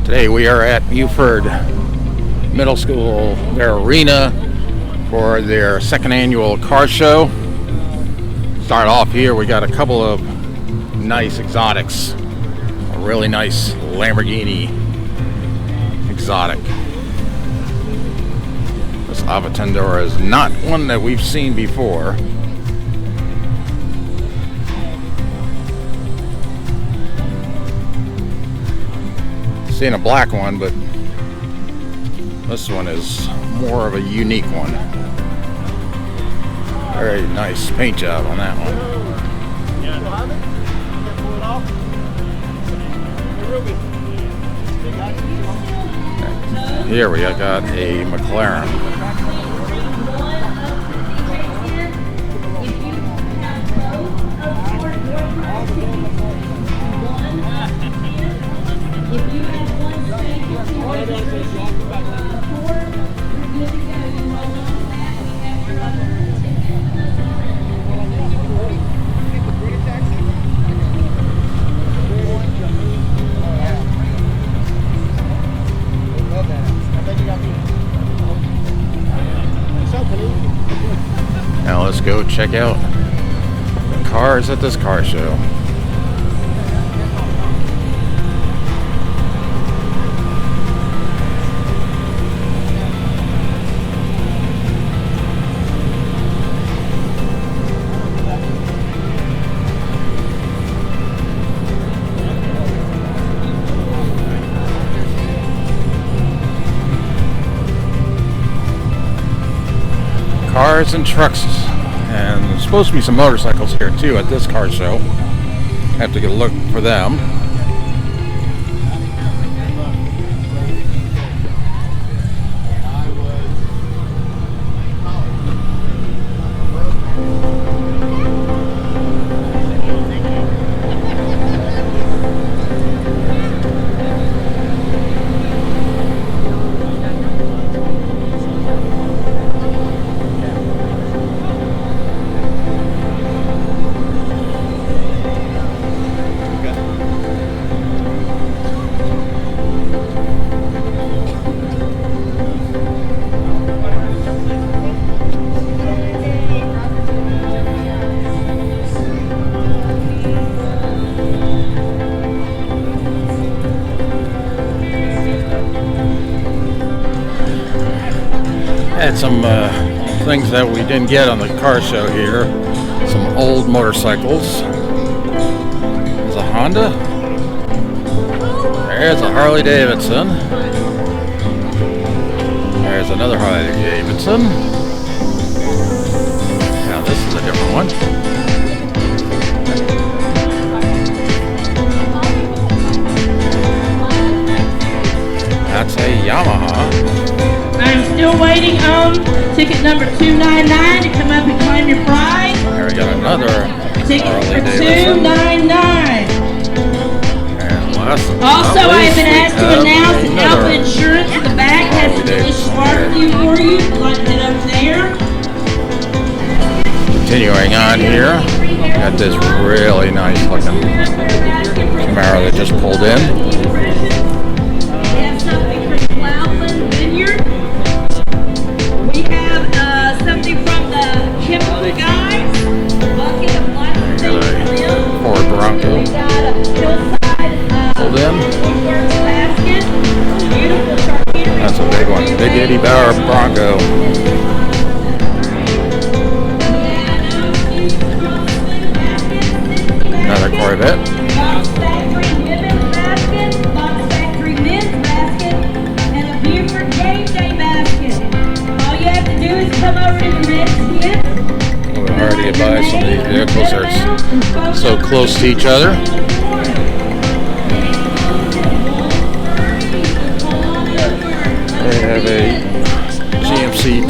Today we are at Buford Middle School, their arena, for their second annual car show. Start off here, we got a couple of nice exotics. A really nice Lamborghini exotic. This Aventador is not one that we've seen before. Seen a black one, but this one is more of a unique one. Very nice paint job on that one. Here we got a McLaren. Now let's go check out the cars at this car show. Cars and trucks, and there's supposed to be some motorcycles here too at this car show. Have to get a look for them. Had some things that we didn't get on the car show here. Some old motorcycles. There's a Honda. There's a Harley Davidson. There's another Harley Davidson. Now this is a different one. That's a Yamaha. I'm still waiting on ticket number 299 to come up and claim your prize. There we got another ticket Harley number Davidson. 299. And last Also, I have been asked to announce that Alpha Insurance in the back has some delicious barbecue for you. If you'd like to head over there. Continuing on here, got this really nice looking Camaro that just pulled in. Pulled in. That's a big one. Big 80 Bauer Bronco. Another Corvette. Box Factory women's basket, Box Factory men's basket, and a Buford game day basket. All you have to do is come over to the red kit. We're already to buy some of these vehicles. They're so close to each other.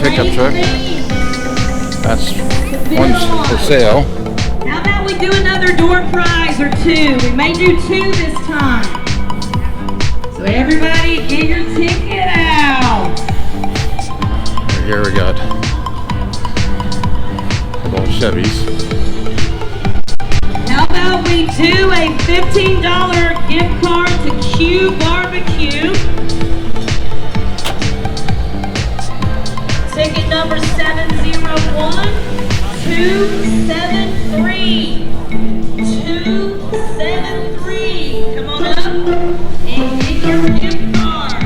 pickup Rain truck. Green. That's Bid one's on. for sale. How about we do another door prize or two? We may do two this time. So everybody get your ticket out. Here we got little Chevys. How about we do a $15 gift card to Q Barbecue? Ticket number 701273. 273. Come on up and get your gift card.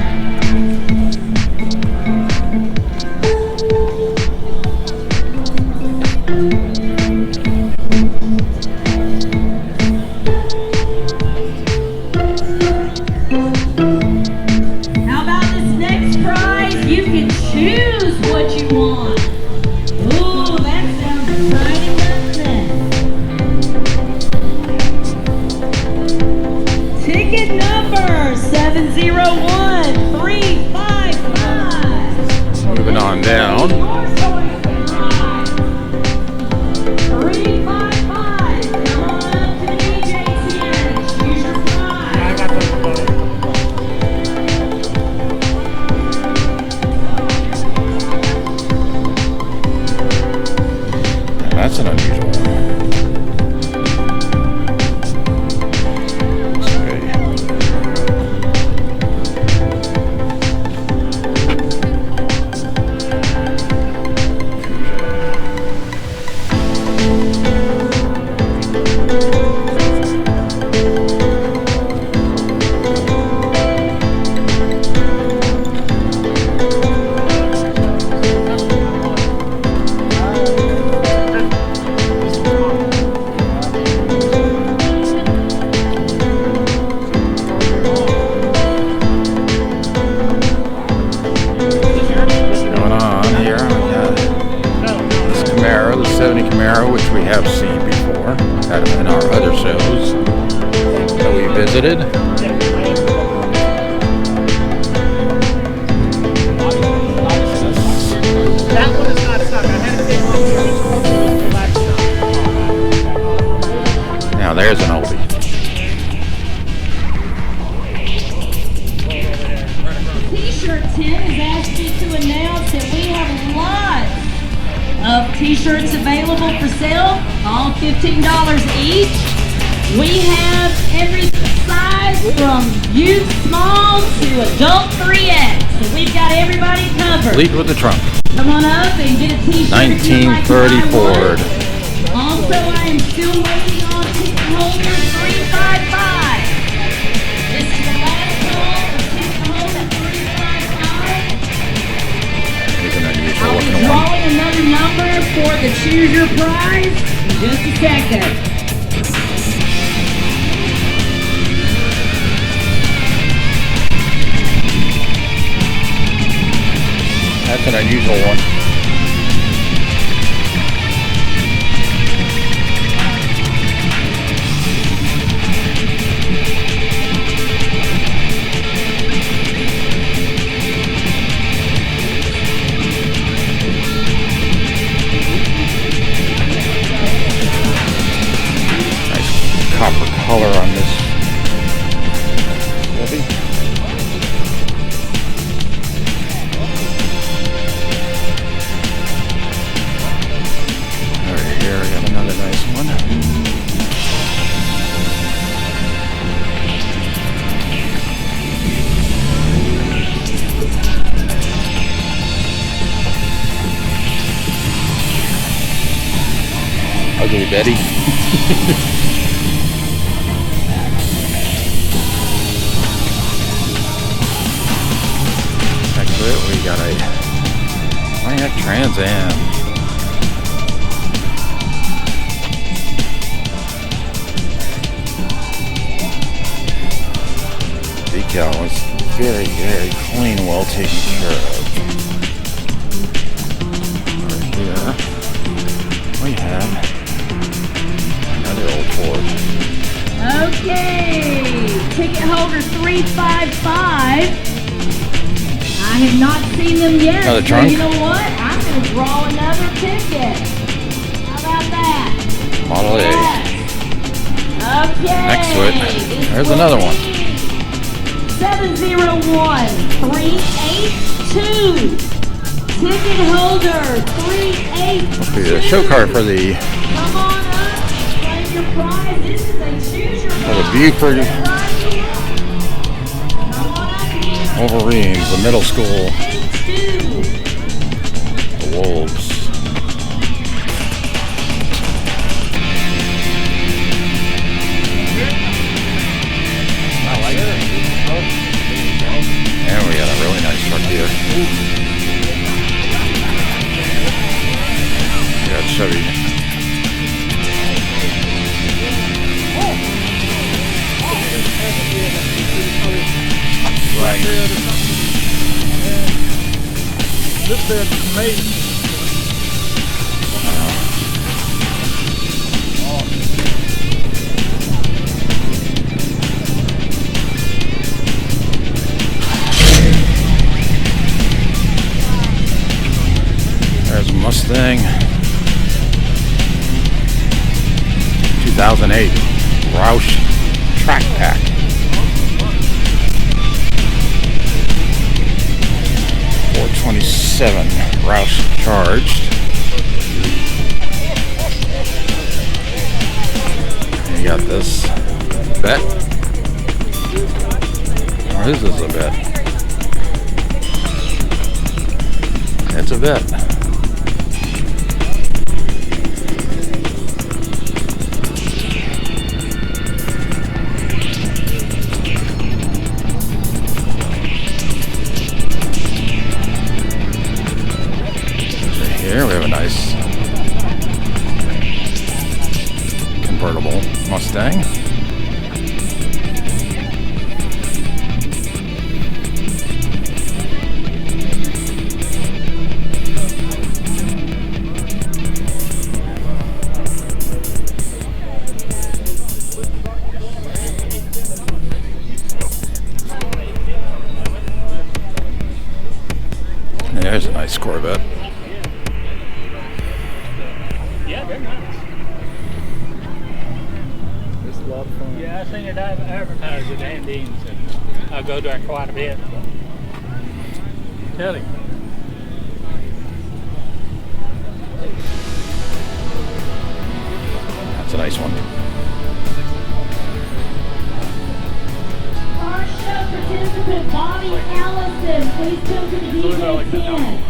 How about this next prize? You can choose what you want. Ooh, that sounds exciting, doesn't it? Ticket number 701355. Moving on down. 355. Come on up to the DJ tent. Choose your prize. That's an unusual one. Okay. Going on here, we got this Camaro, the 70 Camaro, which we have seen before in our other shows that we visited. That one is not stuck. I had to take one of those. Now there's an oldie. T-shirt 10 has asked me to announce that we have lots of t-shirts available for sale, all $15 each. We have every size from youth small to adult 3X. So we've got everybody covered. Lead with the trunk. Come on up and get a t-shirt if you'd like to buy 1930 Ford. one. Also, I am still waiting on ticket holder 355. This is the last call for ticket holder 355. Here's an unusual I'll be looking one. drawing another number for the choose your prize in just a second. That's an unusual one. Nice copper color on this Chevy. Right here, we got another nice one. Ugly Betty. Next to it, we got a Pontiac Trans Am. Decal was very, very clean, well taken care of. Right here, we have another old Ford. Okay, ticket holder 355. I have not seen them yet. Another so trunk? you know what? I'm to draw another ticket. How about that? Model A. Yes. Okay. Next to it, This there's will another be one. 701382. Ticket holder 382. Must be the show card for the Come on up. Claim your prize. This is a choose your For the prize. Buford Come on up here. Wolverines, the middle school, 82. the Wolves. And we got a really nice truck here. We got Chevy. Right there, there's something. This bed's amazing. There's a Mustang 2008 Roush Track Pack. .427 Roush charged. And you got this bet. Or is this a bet? It's a bet. Here we have a nice convertible Mustang. And there's a nice Corvette. Yeah, they're nice. It's a lot of fun. Yeah, I seen it advertised at Andine's, and I go there quite a bit. Tell him. That's a nice one. Car show participant Bobby Allison, please come to the DJ tent.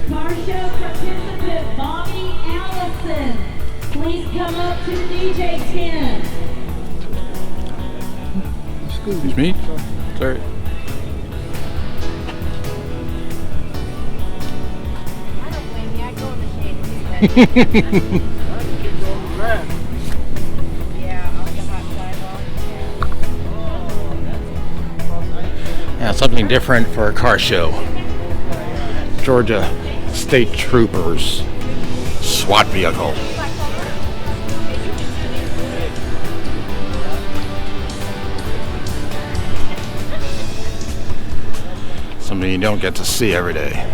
Car show participant Bobby Allison, please come up to the DJ tent. Excuse me. Sorry. I don't blame you. I go in the shade too. Yeah, on the hot sidewalk. Yeah, something different for a car show. Georgia State Troopers SWAT vehicle. Something you don't get to see every day.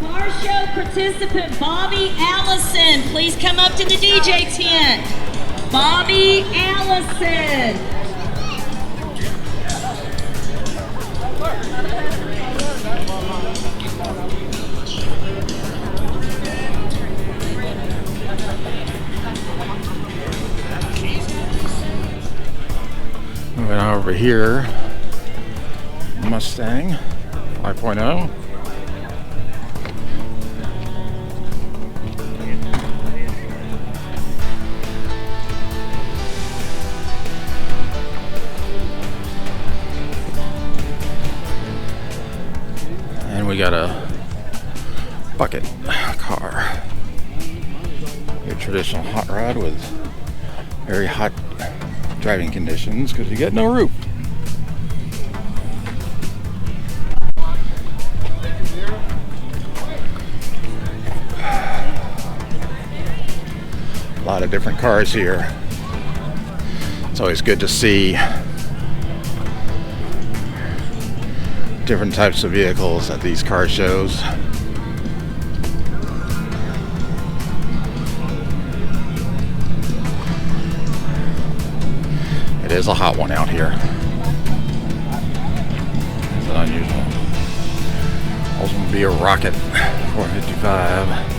Car show participant Bobby Allison, please come up to the DJ tent. Bobby Allison. Moving over here, Mustang 5.0. And we got a bucket car. Your traditional hot rod with very hot driving conditions because you got no roof. A lot of different cars here. It's always good to see different types of vehicles at these car shows. is a hot one out here. It's an unusual. Oldsmobile Rocket 455.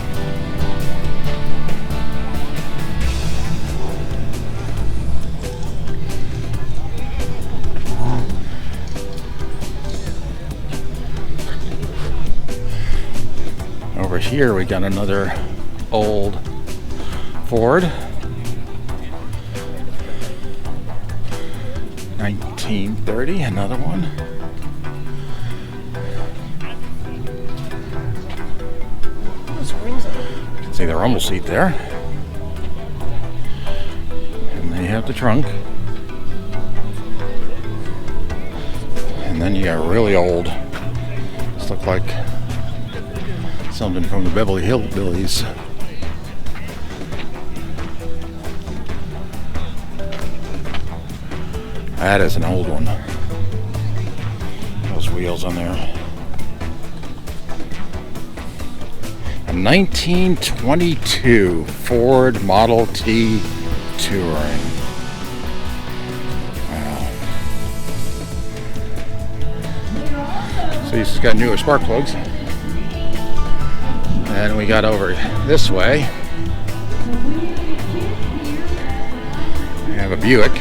Over here we got another old Ford, 1930, another one. You can see the rumble seat there. And then you have the trunk. And then you got really old. This looks like something from the Beverly Hillbillies. That is an old one. Those wheels on there. A 1922 Ford Model T Touring. Wow. So this has got newer spark plugs. And we got over this way. We have a Buick.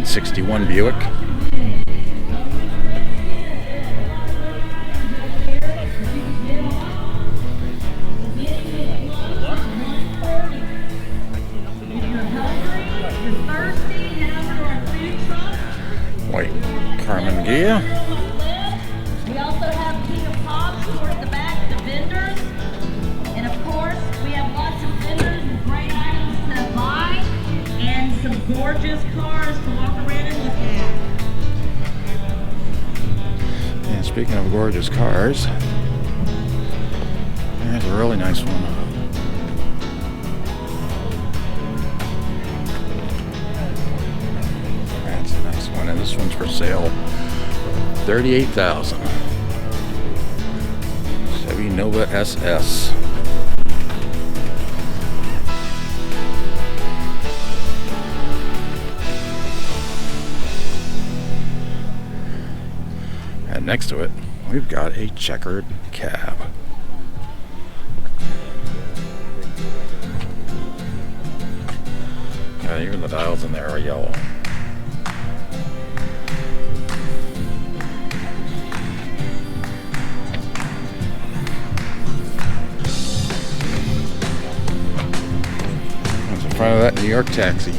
'61 Buick. White Carmen gear. We also have King of Pops towards the back, the vendors. And of course, we have lots of vendors and great items to buy and some gorgeous cars to walk around and look at. And speaking of gorgeous cars, there's a really nice one. That's a nice one, and this one's for sale. $38,000. Chevy Nova SS. And next to it, we've got a checkered cab. Yeah, even the dials in there are yellow. That's in front of that New York taxi.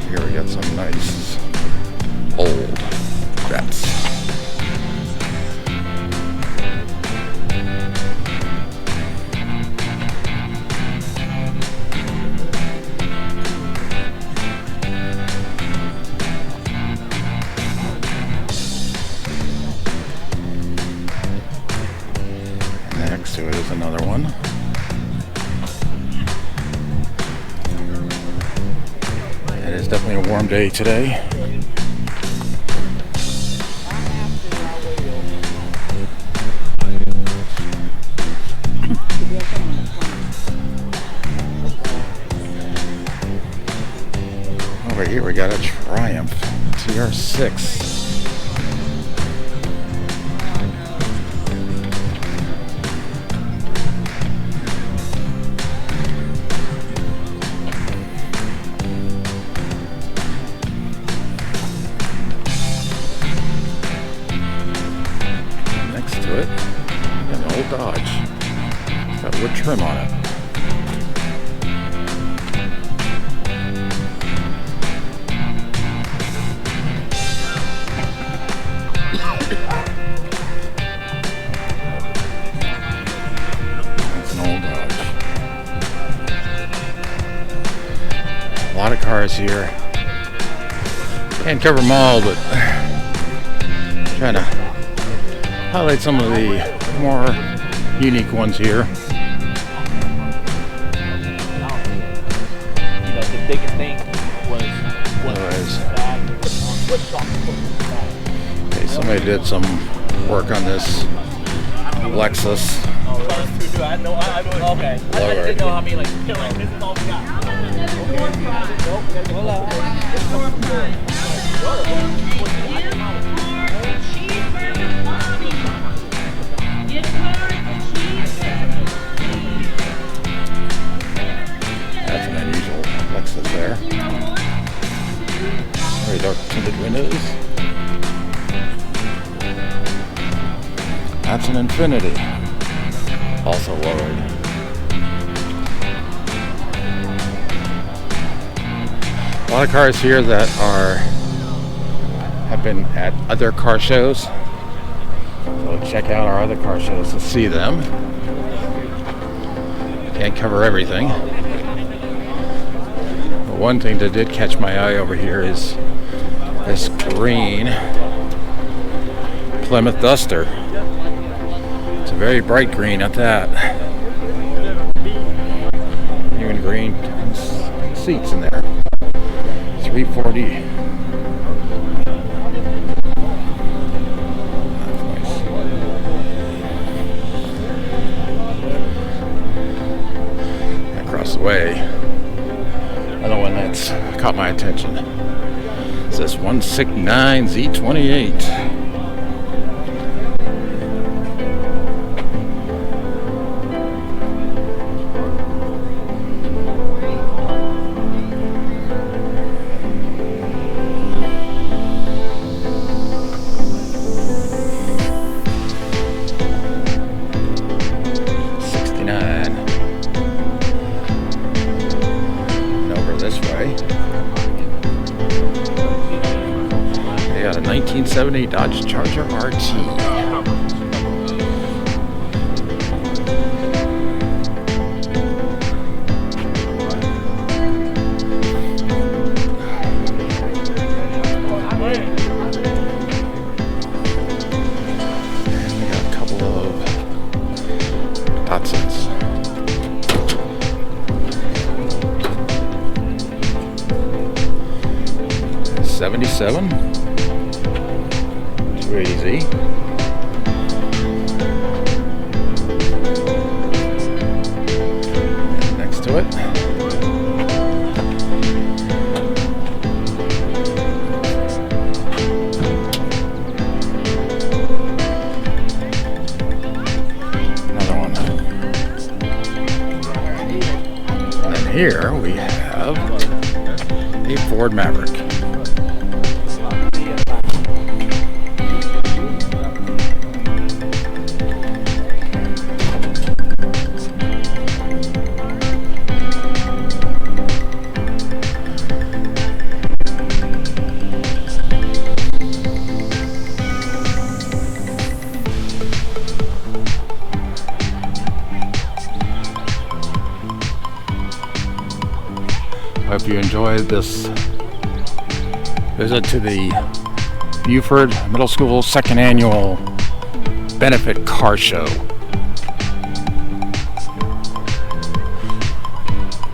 Here we got some nice old Jets. Next to it is another one. It is definitely a warm day today. Over here we got a Triumph TR6. It. Got an old Dodge. It's got wood trim on it. That's an old Dodge. A lot of cars here. Can't cover them all, but trying to highlight some of the more unique ones here. You know, the biggest thing was Okay, somebody did some work on this Lexus. Okay. I didn't know how many like this is all we got. That's an unusual Lexus there. Very dark tinted windows. That's an Infinity. Also lowered. A lot of cars here that have been at other car shows. So check out our other car shows to see them. Can't cover everything. But one thing that did catch my eye over here is this green Plymouth Duster. It's a very bright green at that. Even green seats in there. 340. That's nice. Across the way, another one that's caught my attention. It's this 169 Z28. They got a 1970 Dodge Charger RT. And we got a couple of Datsuns. 77 280Z. And next to it, another one. And then here we have a Ford Maverick. Hope you enjoyed this visit to the Buford Middle School second annual benefit car show.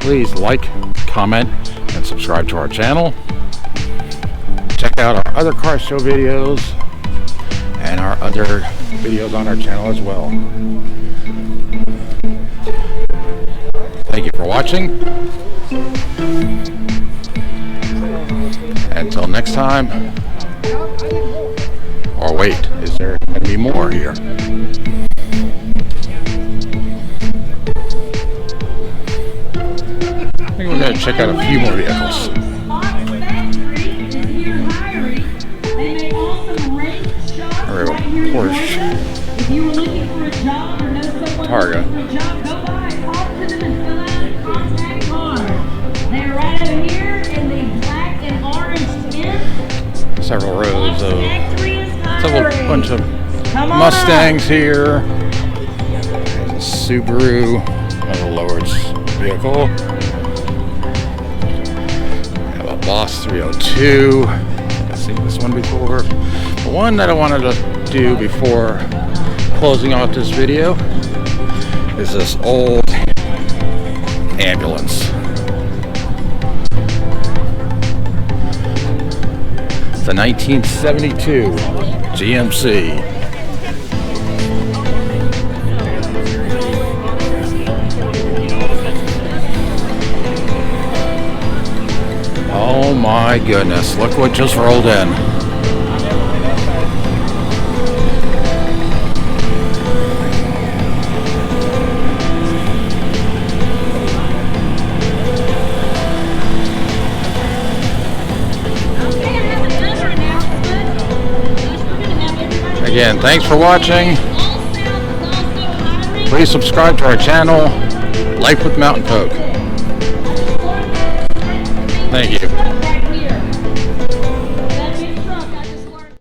Please like, comment, and subscribe to our channel. Check out our other car show videos and our other videos on our channel as well. Thank you for watching. Until next time, or wait, is there going to be more here? I think we're going to check out a few more vehicles. Or a Porsche Targa. Several rows of bunch of Mustangs here. There's a Subaru, another lowered vehicle. We have a Boss 302. I've seen this one before. The one that I wanted to do before closing off this video is this old ambulance. It's a 1972 GMC. Oh my goodness, look what just rolled in. Again, thanks for watching. Please subscribe to our channel, Life with Mountain Poke. Thank you.